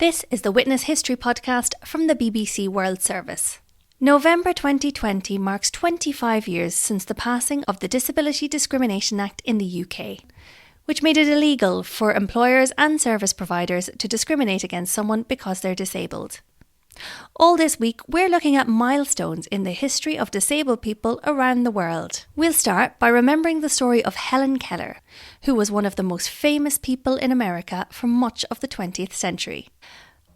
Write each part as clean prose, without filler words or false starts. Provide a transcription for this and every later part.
This is the Witness History podcast from the BBC World Service. November 2020 marks 25 years since the passing of the Disability Discrimination Act in the UK, which made it illegal for employers and service providers to discriminate against someone because they're disabled. All this week, we're looking at milestones in the history of disabled people around the world. We'll start by remembering the story of Hellen Keller, who was one of the most famous people in America for much of the 20th century.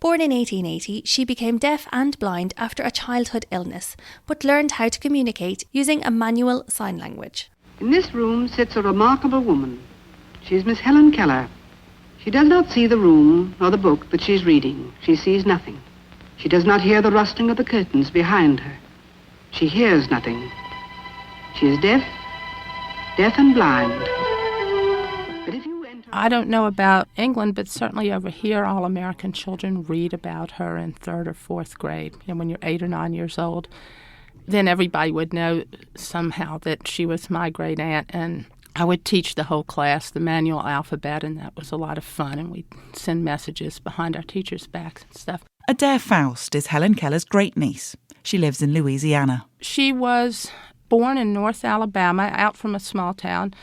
Born in 1880, she became deaf and blind after a childhood illness, but learned how to communicate using a manual sign language. In this room sits a remarkable woman. She is Miss Hellen Keller. She does not see the room nor the book that she is reading. She sees nothing. She does not hear the rustling of the curtains behind her. She hears nothing. She is deaf and blind. But if you enter... I don't know about England, but certainly over here, all American children read about her in 3rd or 4th grade. And when you're 8 or 9 years old, then everybody would know somehow that she was my great aunt. And I would teach the whole class the manual alphabet, and that was a lot of fun. And we'd send messages behind our teachers' backs and stuff. Adair Faust is Hellen Keller's great-niece. She lives in Louisiana. She was born in North Alabama, out from a small town.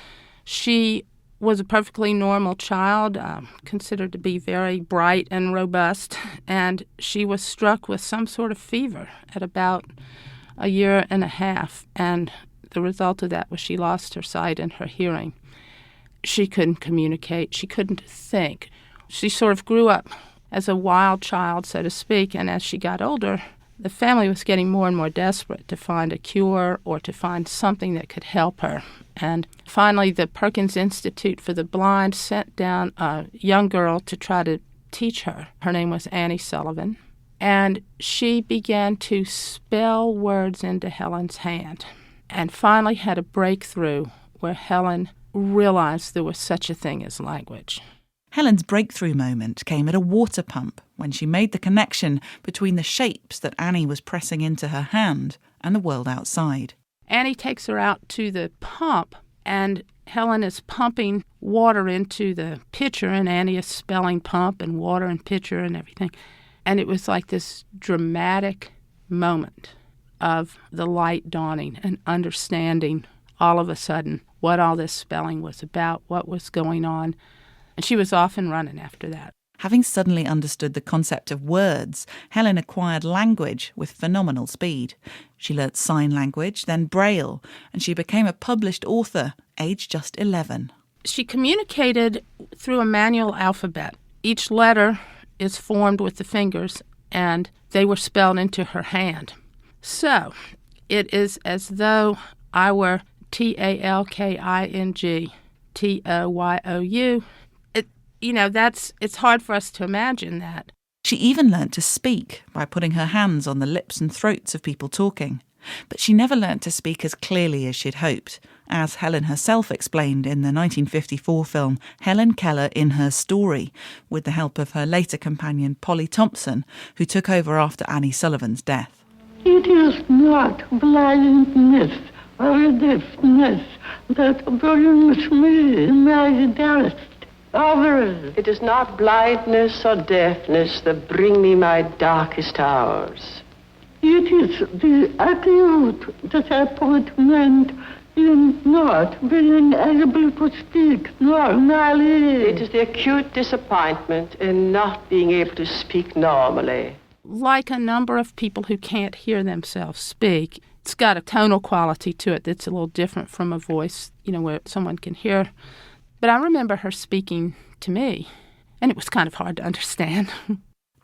She was a perfectly normal child, considered to be very bright and robust, and she was struck with some sort of fever at about a year and a half, and the result of that was she lost her sight and her hearing. She couldn't communicate. She couldn't think. She sort of grew up as a wild child, so to speak, and as she got older, the family was getting more and more desperate to find a cure or to find something that could help her. And finally, the Perkins Institute for the Blind sent down a young girl to try to teach her. Her name was Annie Sullivan, and she began to spell words into Helen's hand and finally had a breakthrough where Helen realized there was such a thing as language. Helen's breakthrough moment came at a water pump when she made the connection between the shapes that Annie was pressing into her hand and the world outside. Annie takes her out to the pump, and Helen is pumping water into the pitcher, and Annie is spelling pump and water and pitcher and everything. And it was like this dramatic moment of the light dawning and understanding all of a sudden what all this spelling was about, what was going on. And she was off and running after that. Having suddenly understood the concept of words, Helen acquired language with phenomenal speed. She learnt sign language, then Braille, and she became a published author, aged just 11. She communicated through a manual alphabet. Each letter is formed with the fingers, and they were spelled into her hand. So it is as though I were Talking, Toyou. It's hard for us to imagine that. She even learnt to speak by putting her hands on the lips and throats of people talking. But she never learnt to speak as clearly as she'd hoped, as Helen herself explained in the 1954 film Hellen Keller in Her Story, with the help of her later companion Polly Thompson, who took over after Annie Sullivan's death. It is not blindness or deafness that brings me my dearest hours. It is not blindness or deafness that bring me my darkest hours. It is the acute disappointment in not being able to speak normally. It is the acute disappointment in not being able to speak normally. Like a number of people who can't hear themselves speak, it's got a tonal quality to it that's a little different from a voice, where someone can hear. But I remember her speaking to me, and it was kind of hard to understand.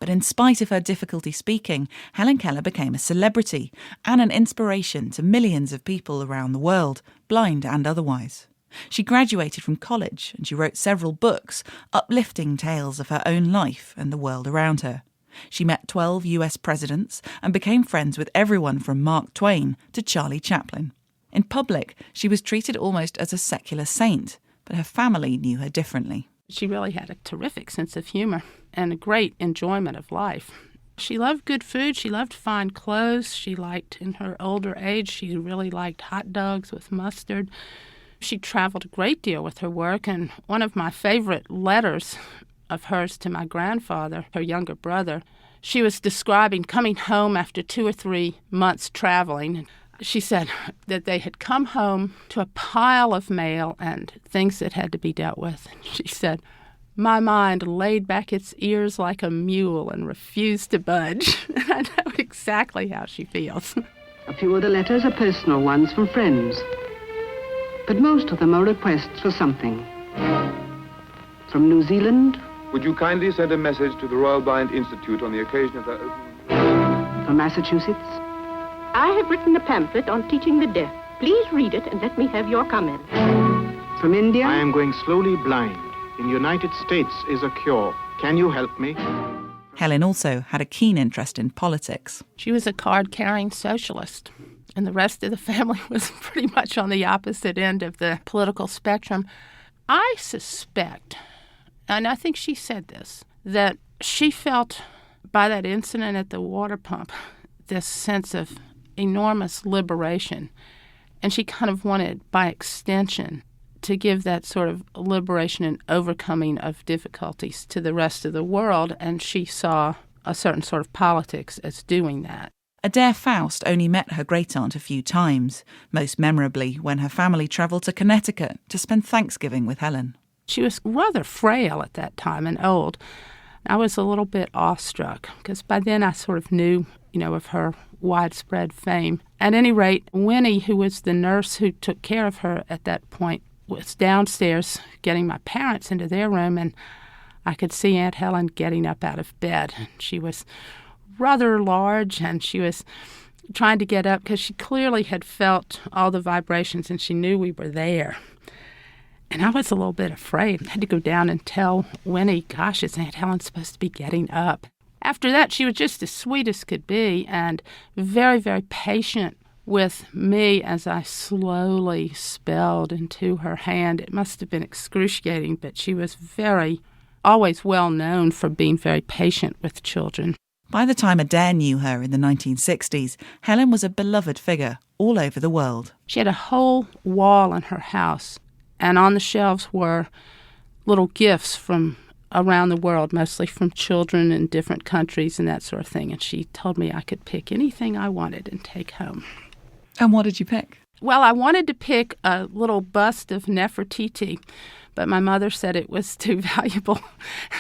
But in spite of her difficulty speaking, Hellen Keller became a celebrity and an inspiration to millions of people around the world, blind and otherwise. She graduated from college and she wrote several books, uplifting tales of her own life and the world around her. She met 12 US presidents and became friends with everyone from Mark Twain to Charlie Chaplin. In public, she was treated almost as a secular saint, but her family knew her differently. She really had a terrific sense of humor and a great enjoyment of life. She loved good food. She loved fine clothes. She liked, in her older age, she really liked hot dogs with mustard. She traveled a great deal with her work, and one of my favorite letters of hers to my grandfather, her younger brother. She was describing coming home after 2 or 3 months traveling. She said that they had come home to a pile of mail and things that had to be dealt with. She said, "My mind laid back its ears like a mule and refused to budge." I know exactly how she feels. A few of the letters are personal ones from friends, but most of them are requests for something. From New Zealand. Would you kindly send a message to the Royal Blind Institute on the occasion of their opening? From Massachusetts. I have written a pamphlet on teaching the deaf. Please read it and let me have your comments. From India. I am going slowly blind. In the United States is a cure. Can you help me? Helen also had a keen interest in politics. She was a card-carrying socialist, and the rest of the family was pretty much on the opposite end of the political spectrum. I suspect, and I think she said this, that she felt by that incident at the water pump this sense of enormous liberation, and she kind of wanted, by extension, to give that sort of liberation and overcoming of difficulties to the rest of the world, and she saw a certain sort of politics as doing that. Adair Faust only met her great-aunt a few times, most memorably when her family travelled to Connecticut to spend Thanksgiving with Helen. She was rather frail at that time and old. I was a little bit awestruck because by then I sort of knew, of her widespread fame. At any rate, Winnie, who was the nurse who took care of her at that point, was downstairs getting my parents into their room, and I could see Aunt Helen getting up out of bed. She was rather large, and she was trying to get up because she clearly had felt all the vibrations, and she knew we were there. And I was a little bit afraid. I had to go down and tell Winnie, gosh, is Aunt Helen supposed to be getting up? After that, she was just as sweet as could be and very, very patient with me as I slowly spelled into her hand. It must have been excruciating, but she was always well known for being very patient with children. By the time Adair knew her in the 1960s, Helen was a beloved figure all over the world. She had a whole wall in her house, and on the shelves were little gifts from around the world, mostly from children in different countries and that sort of thing. And she told me I could pick anything I wanted and take home. And what did you pick? Well, I wanted to pick a little bust of Nefertiti, but my mother said it was too valuable.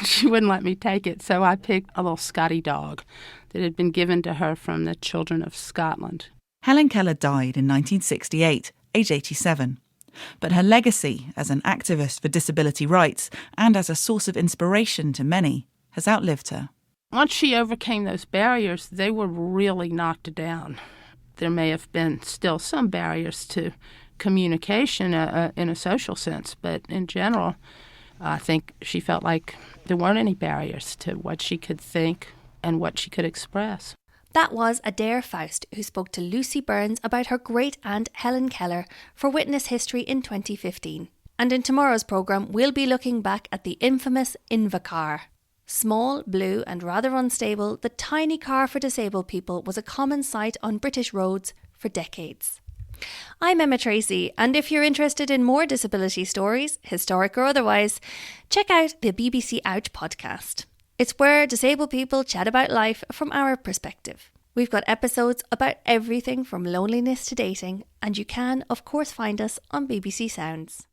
She wouldn't let me take it, so I picked a little Scotty dog that had been given to her from the children of Scotland. Hellen Keller died in 1968, age 87. But her legacy as an activist for disability rights and as a source of inspiration to many has outlived her. Once she overcame those barriers, they were really knocked down. There may have been still some barriers to communication in a social sense, but in general, I think she felt like there weren't any barriers to what she could think and what she could express. That was Adair Faust, who spoke to Lucy Burns about her great-aunt Hellen Keller for Witness History in 2015. And in tomorrow's programme, we'll be looking back at the infamous Invacar. Small, blue and rather unstable, the tiny car for disabled people was a common sight on British roads for decades. I'm Emma Tracy, and if you're interested in more disability stories, historic or otherwise, check out the BBC Ouch podcast. It's where disabled people chat about life from our perspective. We've got episodes about everything from loneliness to dating, and you can, of course, find us on BBC Sounds.